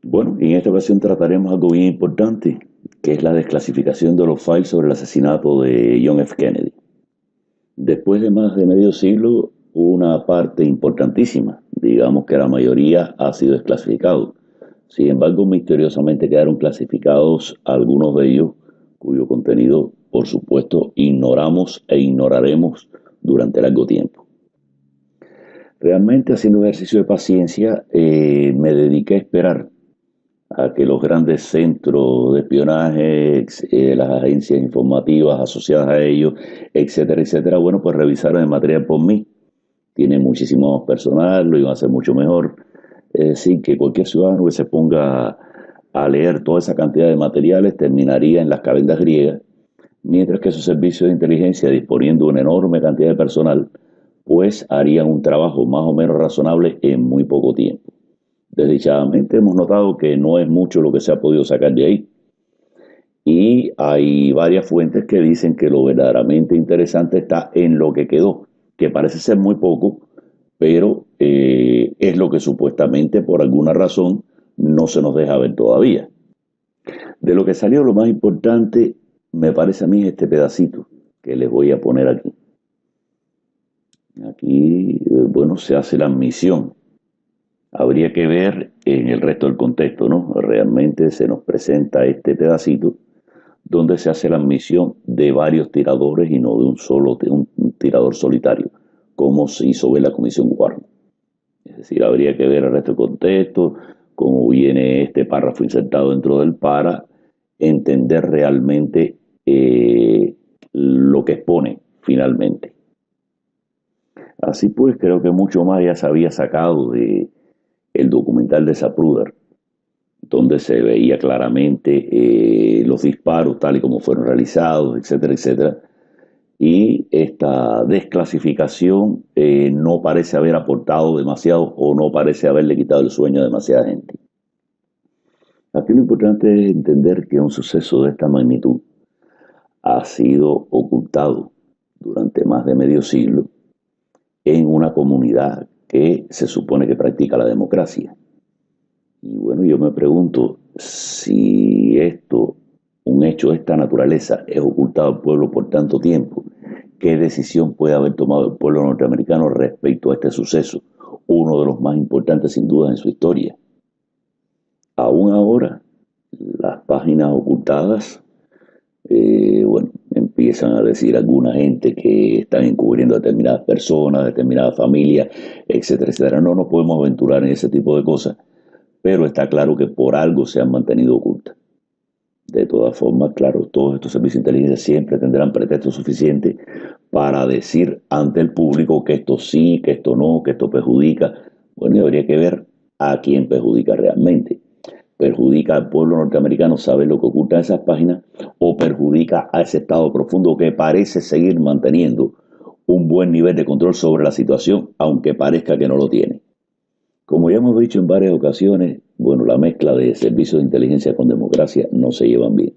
Bueno, y en esta ocasión trataremos algo bien importante, que es la desclasificación de los files sobre el asesinato de John F. Kennedy. Después de más de medio siglo, una parte importantísima, digamos que la mayoría, ha sido desclasificado. Sin embargo, misteriosamente quedaron clasificados algunos de ellos, cuyo contenido, por supuesto, ignoramos e ignoraremos durante largo tiempo. Realmente, haciendo ejercicio de paciencia, me dediqué a esperar a que los grandes centros de espionaje, las agencias informativas asociadas a ellos, etcétera, etcétera, bueno, pues revisaron el material por mí. Tiene muchísimo más personal, lo iban a hacer mucho mejor. Es decir, que cualquier ciudadano que se ponga a leer toda esa cantidad de materiales terminaría en las calendas griegas, mientras que sus servicios de inteligencia, disponiendo de una enorme cantidad de personal, pues harían un trabajo más o menos razonable en muy poco tiempo. Desdichadamente hemos notado que no es mucho lo que se ha podido sacar de ahí. Y hay varias fuentes que dicen que lo verdaderamente interesante está en lo que quedó, que parece ser muy poco, pero es lo que supuestamente por alguna razón no se nos deja ver todavía. De lo que salió, lo más importante me parece a mí es este pedacito que les voy a poner aquí. Aquí, bueno, se hace la admisión. Habría que ver en el resto del contexto, ¿no? Realmente se nos presenta este pedacito donde se hace la admisión de varios tiradores y no de un solo un tirador solitario, como se hizo ver la Comisión Warren. Es decir, habría que ver el resto del contexto, cómo viene este párrafo insertado dentro del para entender realmente lo que expone finalmente. Así pues, creo que mucho más ya se había sacado de el documental de Zapruder, donde se veía claramente los disparos tal y como fueron realizados, etcétera, etcétera. Y esta desclasificación no parece haber aportado demasiado o no parece haberle quitado el sueño a demasiada gente. Aquí lo importante es entender que un suceso de esta magnitud ha sido ocultado durante más de medio siglo en una comunidad que se supone que practica la democracia. Y bueno, yo me pregunto si esto, un hecho de esta naturaleza, es ocultado al pueblo por tanto tiempo. ¿Qué decisión puede haber tomado el pueblo norteamericano respecto a este suceso? Uno de los más importantes sin duda en su historia. Aún ahora, las páginas ocultadas, bueno, empiezan a decir alguna gente que están encubriendo a determinadas personas, determinadas familias, etcétera, etcétera. No nos podemos aventurar en ese tipo de cosas, pero está claro que por algo se han mantenido ocultas. De todas formas, claro, todos estos servicios de inteligencia siempre tendrán pretexto suficiente para decir ante el público que esto sí, que esto no, que esto perjudica. Bueno, y habría que ver a quién perjudica realmente. ¿Perjudica al pueblo norteamericano saber lo que oculta en esas páginas o perjudica a ese Estado profundo que parece seguir manteniendo un buen nivel de control sobre la situación, aunque parezca que no lo tiene? Como ya hemos dicho en varias ocasiones, bueno, la mezcla de servicios de inteligencia con democracia no se llevan bien.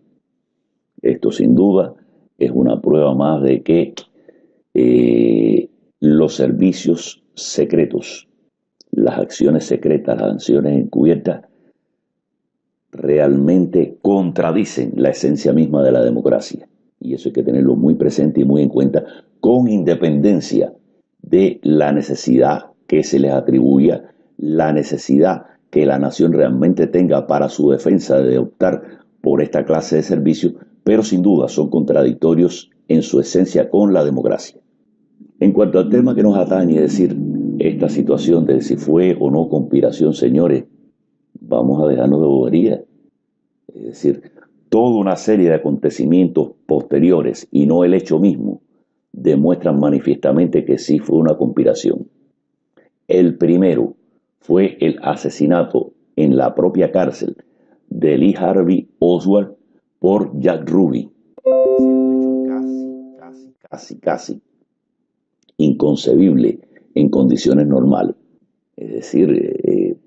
Esto sin duda es una prueba más de que los servicios secretos, las acciones secretas, las acciones encubiertas, realmente contradicen la esencia misma de la democracia. Y eso hay que tenerlo muy presente y muy en cuenta, con independencia de la necesidad que se les atribuya, la necesidad que la nación realmente tenga para su defensa de optar por esta clase de servicios, pero sin duda son contradictorios en su esencia con la democracia. En cuanto al tema que nos atañe, es decir, esta situación de si fue o no conspiración, señores, vamos a dejarnos de bobería. Es decir, toda una serie de acontecimientos posteriores y no el hecho mismo demuestran manifiestamente que sí fue una conspiración. El primero fue el asesinato en la propia cárcel de Lee Harvey Oswald por Jack Ruby. Es decir, un hecho casi inconcebible en condiciones normales. Es decir,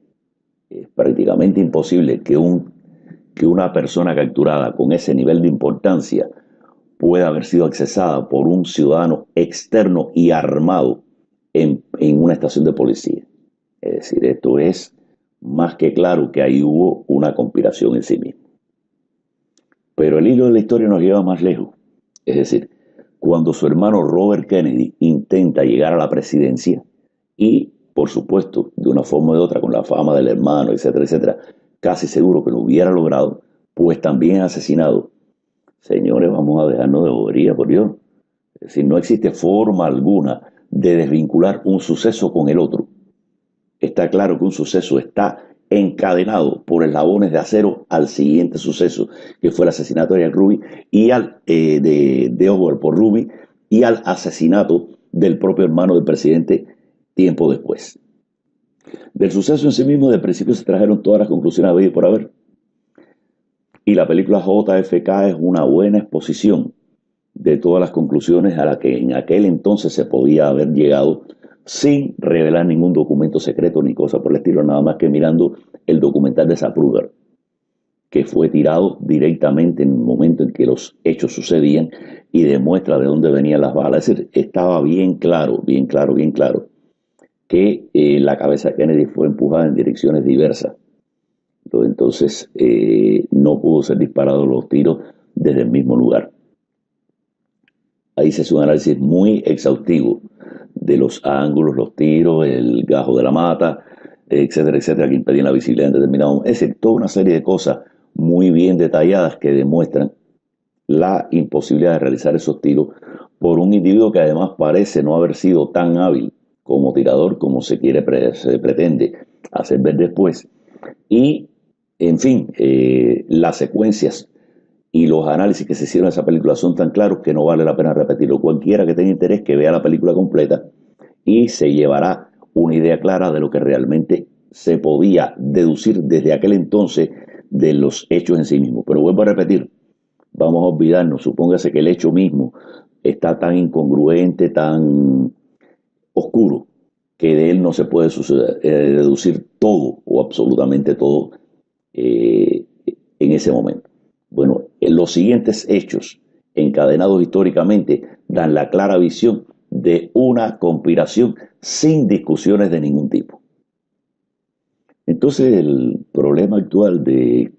es prácticamente imposible que una persona capturada con ese nivel de importancia pueda haber sido accesada por un ciudadano externo y armado en una estación de policía. Es decir, esto es más que claro que ahí hubo una conspiración en sí mismo. Pero el hilo de la historia nos lleva más lejos. Es decir, cuando su hermano Robert Kennedy intenta llegar a la presidencia y, por supuesto, de una forma u otra, con la fama del hermano, etcétera, etcétera, casi seguro que lo hubiera logrado, pues también es asesinado. Señores, vamos a dejarnos de bobería, por Dios. Es decir, no existe forma alguna de desvincular un suceso con el otro. Está claro que un suceso está encadenado por eslabones de acero al siguiente suceso, que fue el asesinato de Jack Ruby y de Oswald por Ruby y al asesinato del propio hermano del presidente tiempo después. Del suceso en sí mismo, de principio se trajeron todas las conclusiones a ver y por haber. Y la película JFK es una buena exposición de todas las conclusiones a las que en aquel entonces se podía haber llegado sin revelar ningún documento secreto ni cosa por el estilo, nada más que mirando el documental de Zapruder, que fue tirado directamente en el momento en que los hechos sucedían y demuestra de dónde venían las balas. Es decir, estaba bien claro, bien claro, bien claro que la cabeza de Kennedy fue empujada en direcciones diversas. Entonces no pudo ser disparado los tiros desde el mismo lugar. Ahí se hace un análisis muy exhaustivo de los ángulos, los tiros, el gajo de la mata, etcétera, etcétera, que impedían la visibilidad en determinado momento. Es decir, toda una serie de cosas muy bien detalladas que demuestran la imposibilidad de realizar esos tiros por un individuo que además parece no haber sido tan hábil como tirador como se pretende hacer ver después. Y, en fin, las secuencias y los análisis que se hicieron de esa película son tan claros que no vale la pena repetirlo. Cualquiera que tenga interés que vea la película completa y se llevará una idea clara de lo que realmente se podía deducir desde aquel entonces de los hechos en sí mismos. Pero vuelvo a repetir, vamos a olvidarnos, supóngase que el hecho mismo está tan incongruente, tan oscuro, que de él no se puede deducir todo o absolutamente todo en ese momento. Bueno, los siguientes hechos encadenados históricamente dan la clara visión de una conspiración sin discusiones de ningún tipo. Entonces el problema actual de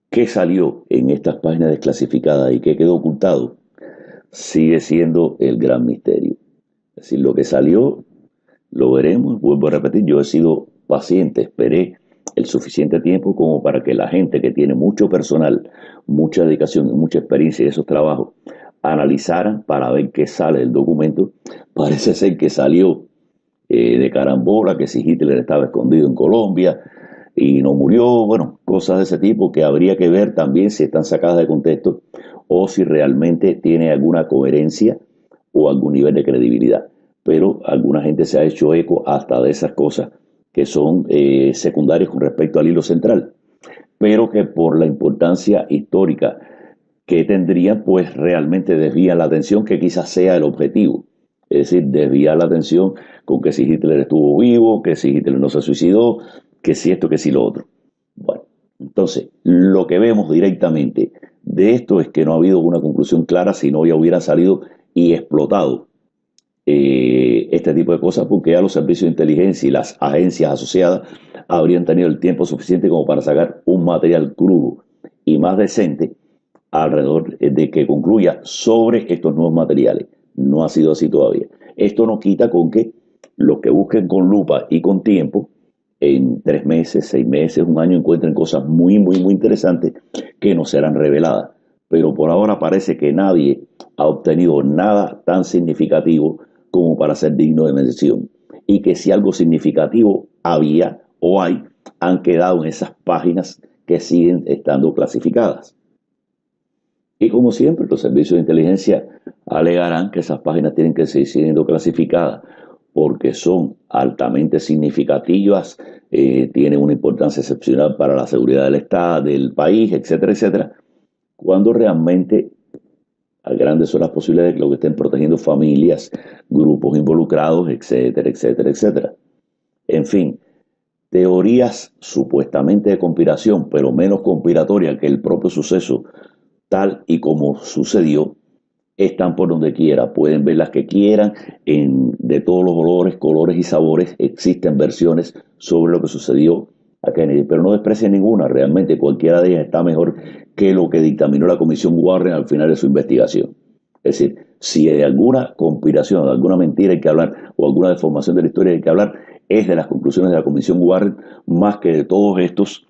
qué salió en estas páginas desclasificadas y qué quedó ocultado sigue siendo el gran misterio. Es decir, lo que salió lo veremos, vuelvo a repetir, yo he sido paciente, esperé el suficiente tiempo como para que la gente que tiene mucho personal, mucha dedicación y mucha experiencia en esos trabajos, analizaran para ver qué sale del documento. Parece ser que salió de carambola, que si Hitler estaba escondido en Colombia y no murió, bueno, cosas de ese tipo que habría que ver también si están sacadas de contexto o si realmente tiene alguna coherencia o algún nivel de credibilidad. Pero alguna gente se ha hecho eco hasta de esas cosas que son secundarias con respecto al hilo central, pero que por la importancia histórica que tendrían, pues realmente desvían la atención, que quizás sea el objetivo. Es decir, desviar la atención con que si Hitler estuvo vivo, que si Hitler no se suicidó, que si esto, que si lo otro. Bueno, entonces, lo que vemos directamente de esto es que no ha habido una conclusión clara, si no ya hubieran salido y explotado este tipo de cosas, porque ya los servicios de inteligencia y las agencias asociadas habrían tenido el tiempo suficiente como para sacar un material crudo y más decente alrededor de que concluya sobre estos nuevos materiales. No ha sido así todavía. Esto no quita con que los que busquen con lupa y con tiempo, en 3 meses, 6 meses, un año, encuentren cosas muy, muy, muy interesantes que no serán reveladas. Pero por ahora parece que nadie ha obtenido nada tan significativo como para ser digno de mención. Y que si algo significativo había o hay, han quedado en esas páginas que siguen estando clasificadas. Y como siempre, los servicios de inteligencia alegarán que esas páginas tienen que seguir siendo clasificadas porque son altamente significativas, tienen una importancia excepcional para la seguridad del Estado, del país, etcétera, etcétera, cuando realmente grandes son las posibilidades de que lo que estén protegiendo familias, grupos involucrados, etcétera, etcétera, etcétera. En fin, teorías supuestamente de conspiración, pero menos conspiratoria que el propio suceso tal y como sucedió, están por donde quiera, pueden ver las que quieran, de todos los olores, colores y sabores, existen versiones sobre lo que sucedió a Kennedy, pero no desprecien ninguna. Realmente cualquiera de ellas está mejor que lo que dictaminó la comisión Warren al final de su investigación. Es decir, si de alguna conspiración, de alguna mentira hay que hablar, o alguna deformación de la historia hay que hablar, es de las conclusiones de la comisión Warren, más que de todos estos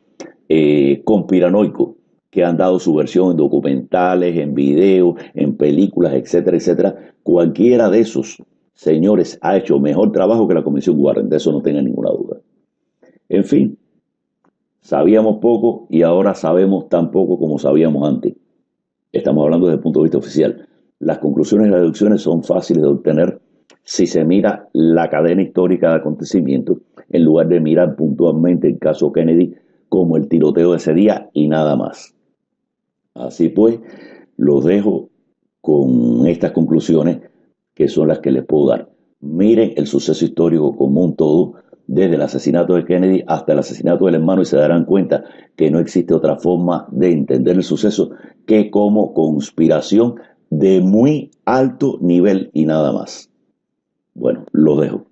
conspiranoicos que han dado su versión en documentales, en videos, en películas, etcétera, etcétera. Cualquiera de esos señores ha hecho mejor trabajo que la comisión Warren, de eso no tengan ninguna duda. En fin, sabíamos poco y ahora sabemos tan poco como sabíamos antes. Estamos hablando desde el punto de vista oficial. Las conclusiones y las deducciones son fáciles de obtener si se mira la cadena histórica de acontecimientos en lugar de mirar puntualmente el caso Kennedy como el tiroteo de ese día y nada más. Así pues, los dejo con estas conclusiones que son las que les puedo dar. Miren el suceso histórico como un todo, desde el asesinato de Kennedy hasta el asesinato del hermano, y se darán cuenta que no existe otra forma de entender el suceso que como conspiración de muy alto nivel y nada más. Bueno, los dejo.